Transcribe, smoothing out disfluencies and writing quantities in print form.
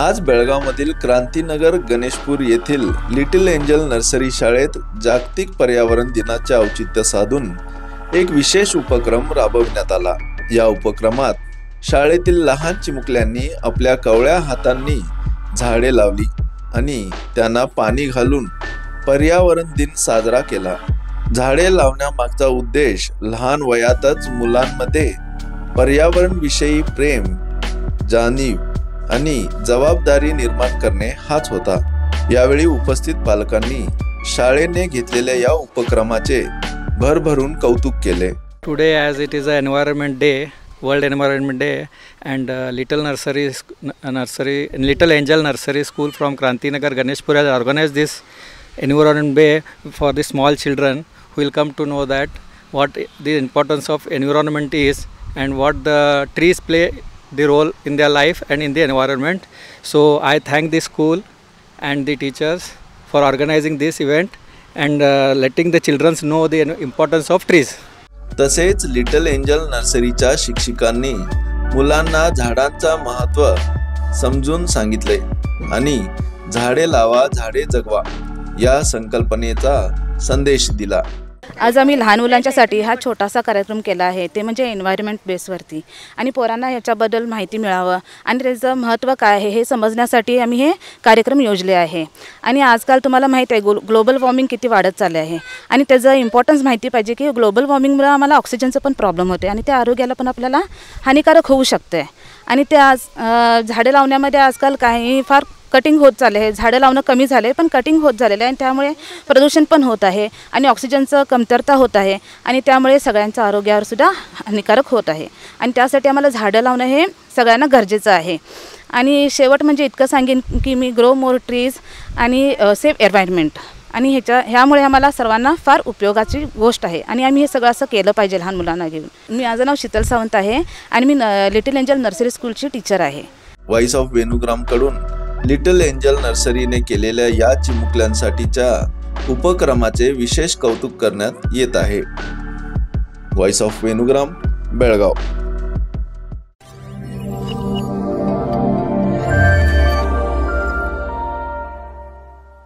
आज बेळगावमधील क्रांतीनगर गणेशपूर येथील little angel nursery शाळेत जागतिक पर्यावरण दिनाचे औचित्य साधून एक विशेष उपक्रम राबविण्यात आला। या उपक्रमात शाळेतील लहान चिमुकल्यांनी आपल्या कवळ्या हातांनी झाडे लावली आणि त्यांना पाणी घालून पर्यावरण दिन साजरा केला। झाडे लावण्यामागचा उद्देश लहान वयातच मुलांमध्ये पर्यावरण विषयी प्रेम, जाणीव आणि जबाबदारी निर्माण करणे हाच होता। यावेळी उपस्थित पालकांनी शाळेने घेतलेल्या या उपक्रमाचे भरभरून कौतुक केले। Today, as it is a environment day, World Environment Day, and Little Angel Nursery School from Krantinagar Ganeshpur has organized this Environment Day for the small children who will come to know that what the importance of environment is and what the trees play the role in their life and in the environment. So I thank the school and the teachers for organizing this event and letting the children know the importance of trees. तसेच little angel नर्सरीच्या शिक्षकांनी मुलांना झाडांचा महत्त्व समजून सांगितले आणि झाडे लावा झाडे जगवा या संकल्पनेचा संदेश दिला। आज आम्ही लहान मुलांच्यासाठी हा छोटासा कार्यक्रम केला आहे, ते म्हणजे एन्व्हायरमेंट बेसवरती, आणि पोरांना याच्याबद्दल माहिती मिळावं आणि त्याचं महत्त्व काय आहे हे समजण्यासाठी आम्ही हे कार्यक्रम योजले आहे। आणि आजकाल तुम्हाला माहीत आहे ग्लोबल वॉर्मिंग किती वाढत चालले आहे आणि त्याचं इम्पॉर्टन्स माहिती पाहिजे की ग्लोबल वॉर्मिंगमुळे आम्हाला ऑक्सिजनचं पण प्रॉब्लेम होते आणि त्या आरोग्याला पण आपल्याला हानिकारक होऊ शकते। आणि ते आज झाडे लावण्यामध्ये आजकाल काही फार कटिंग होत चालले आहे, झाडं लावणं कमी झाले पण कटिंग होत झालेलं आहे आणि त्यामुळे प्रदूषण पण होत आहे आणि ऑक्सिजनचं कमतरता होत आहे आणि त्यामुळे सगळ्यांच्या आरोग्यावर सुद्धा हानिकारक होत आहे आणि त्यासाठी आम्हाला झाडं लावणं हे सगळ्यांना गरजेचं आहे। आणि शेवट म्हणजे इतकं सांगेन की मी ग्रो मोर ट्रीज आणि सेव्ह एन्व्हायरमेंट, आणि ह्यामुळे आम्हाला सर्वांना फार उपयोगाची गोष्ट आहे आणि आम्ही हे सगळं असं केलं पाहिजे लहान मुलांना घेऊन। माझं नाव शीतल सावंत आहे आणि मी लिटिल एंजल नर्सरी स्कूलची टीचर आहे। व्हॉइस ऑफ वेणुग्राम कडून लिटल एंजल नर्सरीने केलेल्या या चिमुकल्यांसाठीच्या उपक्रमाचे विशेष कौतुक करण्यात येत आहे। Voice of Venugram, Belgaum.